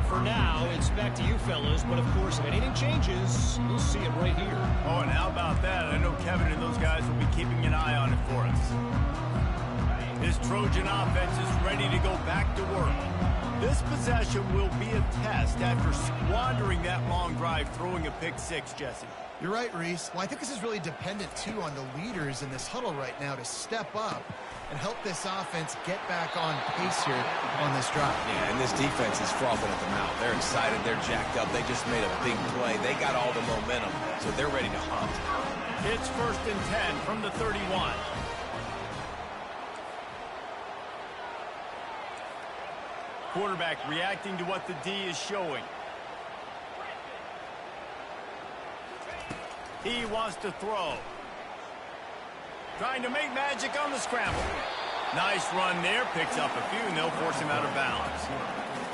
For now, it's back to you fellas, but of course, if anything changes, you'll see it right here. Oh, and how about that? I know Kevin and those guys will be keeping an eye on it for us. This Trojan offense is ready to go back to work. This possession will be a test after squandering that long drive, throwing a pick-6, Jesse. You're right, Reese. Well, I think this is really dependent, too, on the leaders in this huddle right now to step up and help this offense get back on pace here on this drive. Yeah, and this defense is frothing at the mouth. They're excited. They're jacked up. They just made a big play. They got all the momentum, so they're ready to hunt. It's 1st and 10 from the 31. Quarterback reacting to what the D is showing. He wants to throw. Trying to make magic on the scramble. Nice run there. Picks up a few, and they'll force him out of bounds.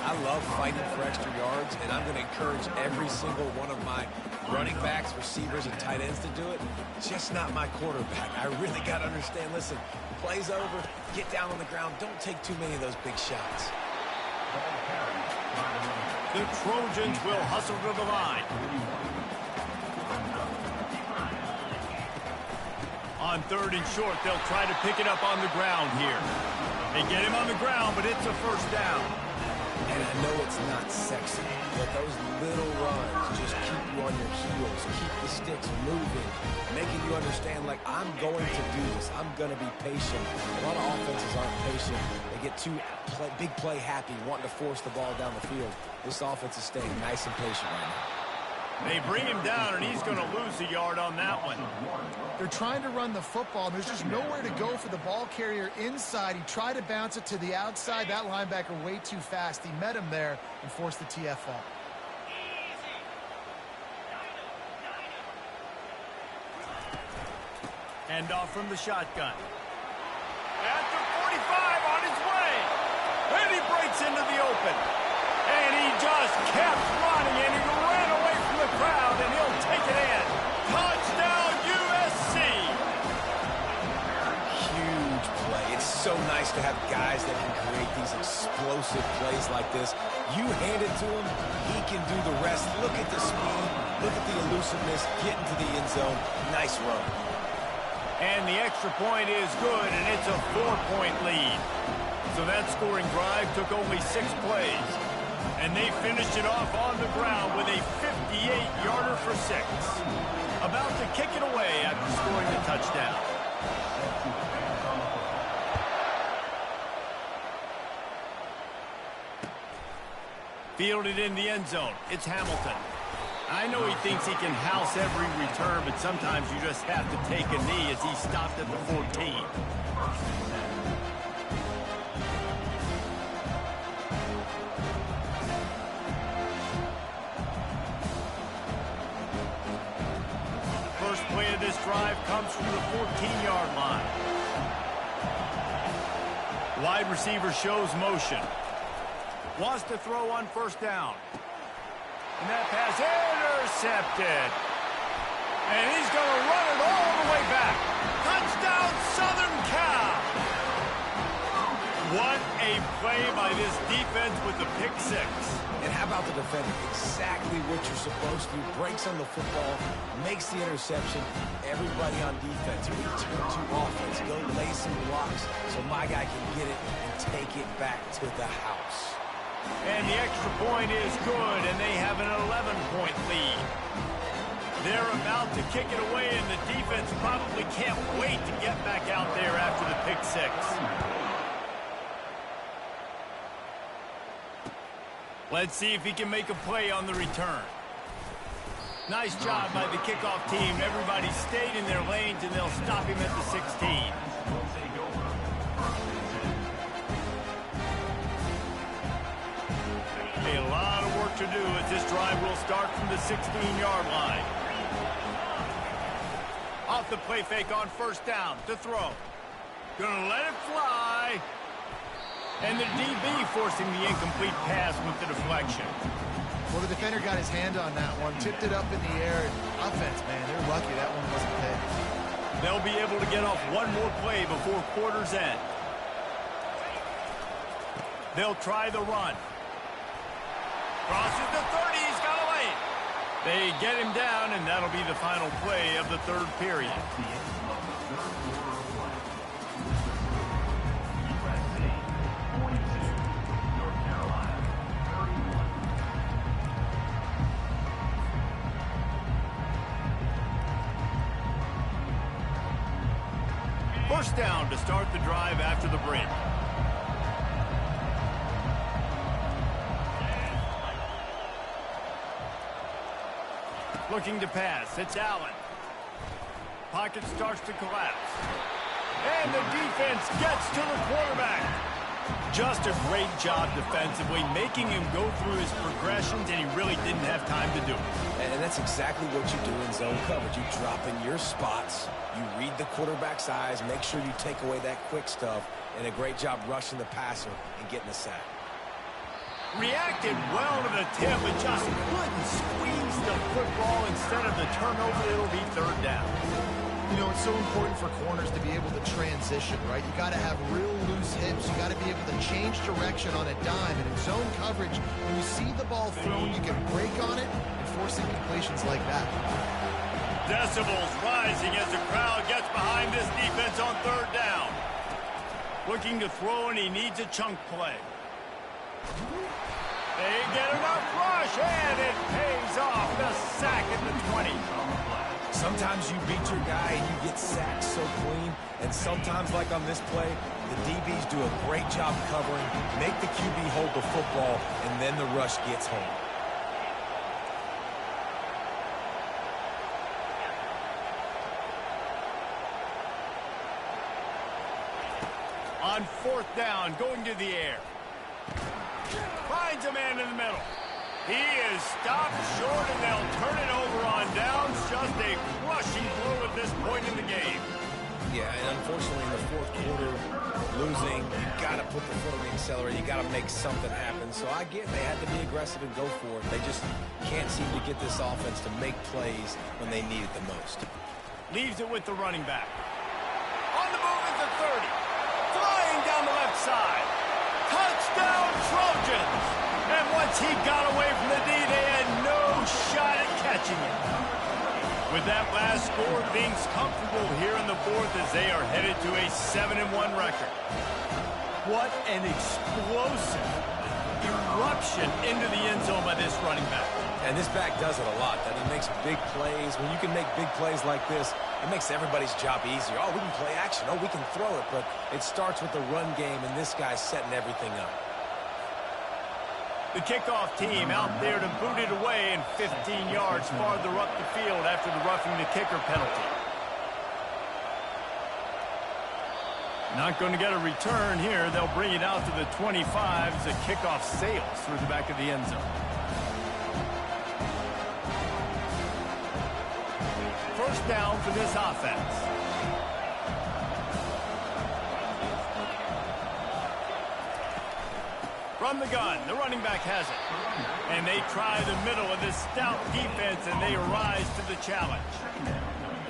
I love fighting for extra yards, and I'm going to encourage every single one of my running backs, receivers, and tight ends to do it. Just not my quarterback. I really got to understand, listen, play's over, get down on the ground. Don't take too many of those big shots. The Trojans will hustle to the line. On 3rd and short, they'll try to pick it up on the ground here. They get him on the ground, but it's a 1st down. And I know it's not sexy, but those little runs just keep you on your heels, keep the sticks moving, making you understand, like, I'm going to do this. I'm going to be patient. A lot of offenses aren't patient. They get too big play happy, wanting to force the ball down the field. This offense is staying nice and patient right now. They bring him down, and he's going to lose a yard on that one. They're trying to run the football, and there's just nowhere to go for the ball carrier inside. He tried to bounce it to the outside. That linebacker way too fast. He met him there and forced the TFL. Hand off from the shotgun. At the 45 on his way. And he breaks into the open. And he just kept running, and he ran away from the crowd, and he'll take it in. Touchdown, USC! Huge play. It's so nice to have guys that can create these explosive plays like this. You hand it to him, he can do the rest. Look at the speed. Look at the elusiveness. Get into the end zone. Nice run. And the extra point is good, and it's a 4-point lead. So that scoring drive took only 6 plays. And they finished it off on the ground with a 58-yarder for 6. About to kick it away after scoring the touchdown. Fielded in the end zone. It's Hamilton. I know he thinks he can house every return, but sometimes you just have to take a knee as he stopped at the 14. First play of this drive comes from the 14-yard line. Wide receiver shows motion. Wants to throw on first down. And that pass intercepted. And he's going to run it all the way back. Touchdown, Southern Cal. What a play by this defense with the pick 6. And how about the defender? Exactly what you're supposed to do. Breaks on the football, makes the interception. Everybody on defense, return to offense. Go lay some blocks so my guy can get it and take it back to the house. And the extra point is good, and they have an 11-point lead. They're about to kick it away, and the defense probably can't wait to get back out there after the pick 6. Let's see if he can make a play on the return. Nice job by the kickoff team. Everybody stayed in their lanes, and they'll stop him at the 16. A lot of work to do as this drive will start from the 16-yard line. Off the play fake on first down to throw. Gonna let it fly. And the DB forcing the incomplete pass with the deflection. Well, the defender got his hand on that one, tipped it up in the air. Offense, man, they're lucky that one wasn't picked. They'll be able to get off one more play before quarter's end. They'll try the run. Crosses the 30, he's got a lane. They get him down, and that'll be the final play of the third period. First down to start the drive after the break. Looking to pass. It's Allen. Pocket starts to collapse. And the defense gets to the quarterback. Just a great job defensively, making him go through his progressions, and he really didn't have time to do it. And that's exactly what you do in zone coverage. You drop in your spots, you read the quarterback's eyes, make sure you take away that quick stuff, and a great job rushing the passer and getting a sack. Reacted well to the tip, but just couldn't squeeze the football. Instead of the turnover, it'll be third down. You know, it's so important for corners to be able to transition, right? You got to have real loose hips. You got to be able to change direction on a dime. And in zone coverage, when you see the ball thrown, you can break on it and force incompletions like that. Decibels rising as the crowd gets behind this defense on third down. Looking to throw, and he needs a chunk play. They get enough rush, and it pays off. The sack at the 20. Sometimes you beat your guy and you get sacked so clean, and sometimes, like on this play, the DBs do a great job covering, make the QB hold the football, and then the rush gets home. On fourth down, going to the air. Finds a man in the middle. He is stopped short, and they'll turn it over on downs. Just a crushing blow at this point in the game. Yeah, and unfortunately in the fourth quarter, losing, you got to put the foot on the accelerator. You got to make something happen. So I get they had to be aggressive and go for it. They just can't seem to get this offense to make plays when they need it the most. Leaves it with the running back. On the move at the 30. Flying down the left side. Touchdown Trojans! And once he got away from the D, they had no shot at catching him. With that last score, things comfortable here in the fourth as they are headed to a 7-1 record. What an explosive eruption into the end zone by this running back. And this back does it a lot. That he makes big plays. When you can make big plays like this, it makes everybody's job easier. Oh, we can play action. Oh, we can throw it. But it starts with the run game, and this guy's setting everything up. The kickoff team out there to boot it away and 15 yards farther up the field after the roughing the kicker penalty. Not going to get a return here. They'll bring it out to the 25 as the kickoff sails through the back of the end zone. First down for this offense. From the gun, the running back has it. And they try the middle of this stout defense, and they rise to the challenge.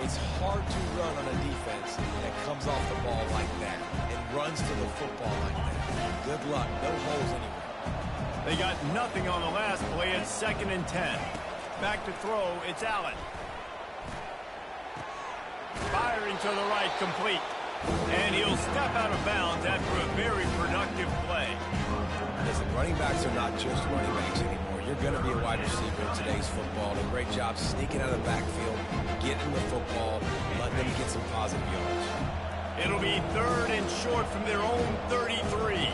It's hard to run on a defense that comes off the ball like that and runs to the football like that. Good luck. No holes anywhere. They got nothing on the last play. It's 2nd and 10. Back to throw. It's Allen. Firing to the right, complete. And he'll step out of bounds after a very productive play. Listen, running backs are not just running backs anymore. You're going to be a wide receiver in today's football. And a great job sneaking out of the backfield, getting the football, letting them get some positive yards. It'll be 3rd and short from their own 33.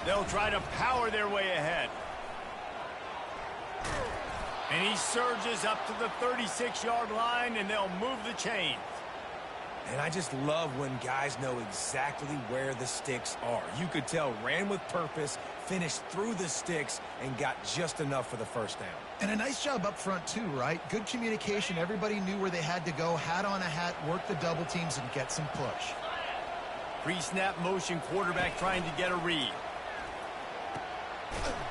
They'll try to power their way ahead. And he surges up to the 36-yard line, and they'll move the chains. And I just love when guys know exactly where the sticks are. You could tell, ran with purpose, finished through the sticks, and got just enough for the first down. And a nice job up front, too, right? Good communication. Everybody knew where they had to go, hat on a hat, work the double teams, and get some push. Pre-snap motion, quarterback trying to get a read.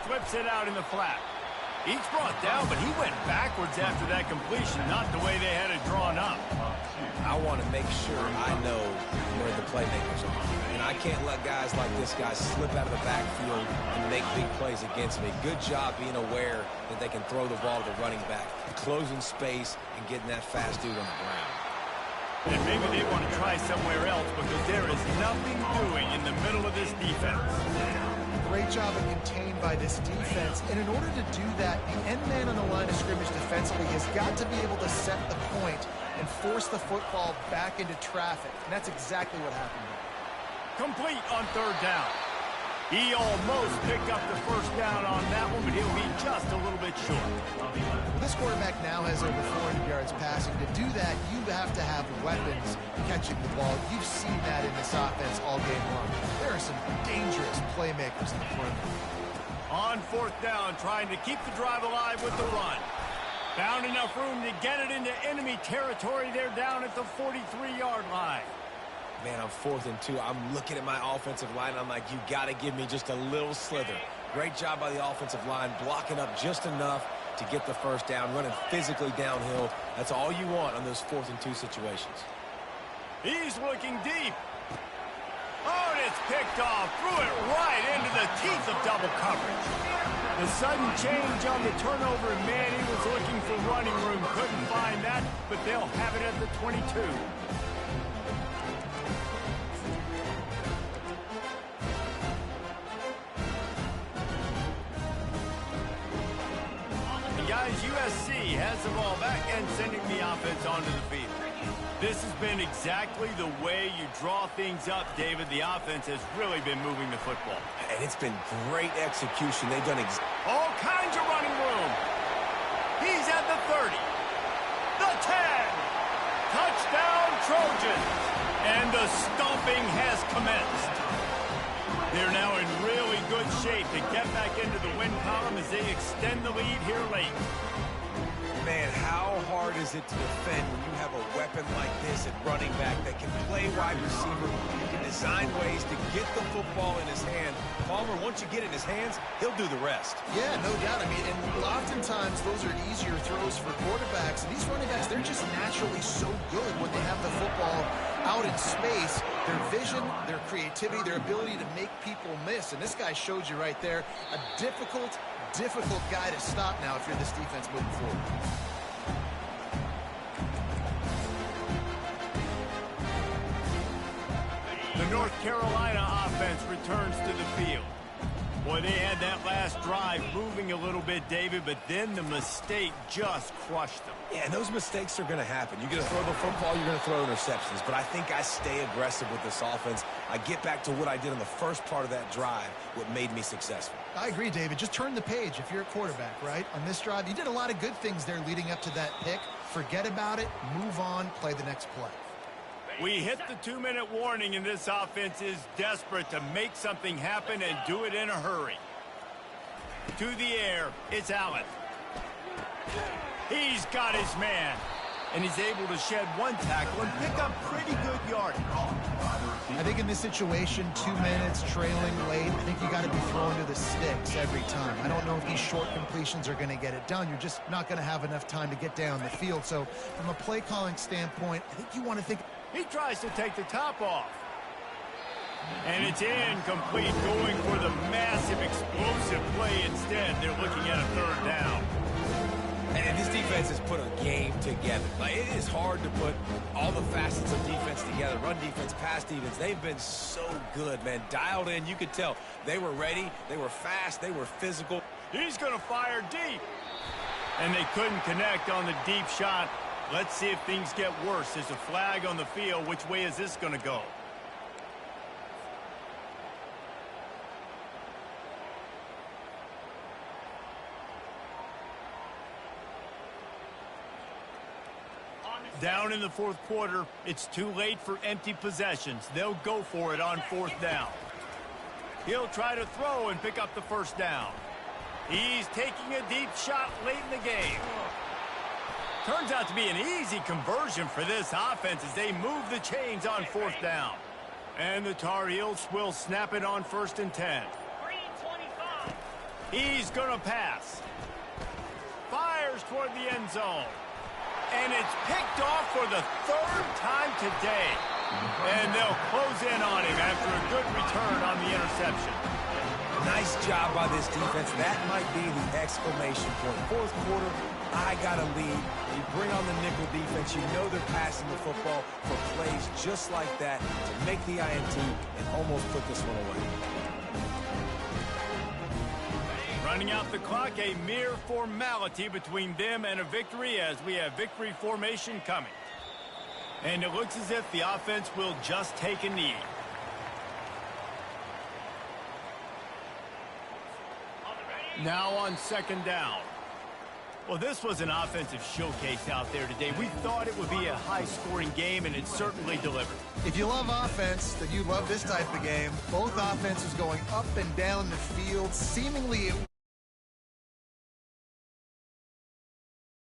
Flips it out in the flat. He's brought down, but he went backwards after that completion, not the way they had it drawn up. I want to make sure I know where the playmakers are. And I can't let guys like this guy slip out of the backfield and make big plays against me. Good job being aware that they can throw the ball to the running back, closing space, and getting that fast dude on the ground. And maybe they want to try somewhere else because there is nothing doing in the middle of this defense. Great job of contained by this defense. And in order to do that, the end man on the line of scrimmage defensively has got to be able to set the point and force the football back into traffic. And that's exactly what happened here. Complete on 3rd down. He almost picked up the first down on that one, but he'll be just a little bit short. This quarterback now has over 400 yards passing. To do that, you have to have weapons catching the ball. You've seen that in this offense all game long. There are some dangerous playmakers in the perimeter. On 4th down, trying to keep the drive alive with the run. Found enough room to get it into enemy territory. They're down at the 43-yard line. Man, I'm 4th and 2. I'm looking at my offensive line. I'm like, you got to give me just a little slither. Great job by the offensive line, blocking up just enough to get the first down, running physically downhill. That's all you want on those 4th and 2 situations. He's looking deep. Oh, and it's picked off. Threw it right into the teeth of double coverage. The sudden change on the turnover, and man, he was looking for running room. Couldn't find that, but they'll have it at the 22. Guys, USC has the ball back and sending the offense onto the field. This has been exactly the way you draw things up, David. The offense has really been moving the football. And it's been great execution. They've done all kinds of running room. He's at the 30. The 10. Touchdown, Trojans. And the stomping has commenced. They're now in really good shape to get back into the win column as they extend the lead here late. Man, how hard is it to defend when you have a weapon like this at running back that can play wide receiver, you can design ways to get the football in his hand. Palmer, once you get it in his hands, he'll do the rest. Yeah, no doubt. I mean, and oftentimes those are easier throws for quarterbacks. And these running backs, they're just naturally so good when they have the football out in space. Their vision, their creativity, their ability to make people miss. And this guy showed you right there a difficult guy to stop now if you're this defense moving forward. The North Carolina offense returns to the field. Boy, they had that last drive moving a little bit, David, but then the mistake just crushed them. Yeah, and those mistakes are going to happen. You're going to throw the football, you're going to throw interceptions. But I think I stay aggressive with this offense. I get back to what I did in the first part of that drive, what made me successful. I agree, David. Just turn the page if you're a quarterback, right? On this drive, you did a lot of good things there leading up to that pick. Forget about it, move on, play the next play. We hit the 2-minute warning, and this offense is desperate to make something happen and do it in a hurry. To the air, it's Allen. He's got his man, and he's able to shed one tackle and pick up pretty good yardage. I think in this situation, 2 minutes, trailing late, I think you got to be throwing to the sticks every time. I don't know if these short completions are going to get it done. You're just not going to have enough time to get down the field. So from a play calling standpoint, I think you want to think. He tries to take the top off. And it's incomplete, going for the massive explosive play instead. They're looking at a third down. And this defense has put a game together. Like, it is hard to put all the facets of defense together. Run defense, pass defense. They've been so good, man. Dialed in. You could tell they were ready. They were fast. They were physical. He's going to fire deep. And they couldn't connect on the deep shot. Let's see if things get worse. There's a flag on the field. Which way is this going to go? Down in the fourth quarter, it's too late for empty possessions. They'll go for it on fourth down. He'll try to throw and pick up the first down. He's taking a deep shot late in the game. Turns out to be an easy conversion for this offense as they move the chains on fourth down. And the Tar Heels will snap it on 1st and 10. He's going to pass. Fires toward the end zone. And it's picked off for the 3rd time today. And they'll close in on him after a good return on the interception. Nice job by this defense. That might be the exclamation point. Fourth quarter, I got a lead. You bring on the nickel defense. You know they're passing the football for plays just like that to make the INT and almost put this one away. Running out the clock, a mere formality between them and a victory as we have victory formation coming. And it looks as if the offense will just take a knee. Now on 2nd down. Well, this was an offensive showcase out there today. We thought it would be a high-scoring game, and it certainly delivered. If you love offense, then you love this type of game. Both offenses going up and down the field. Seemingly it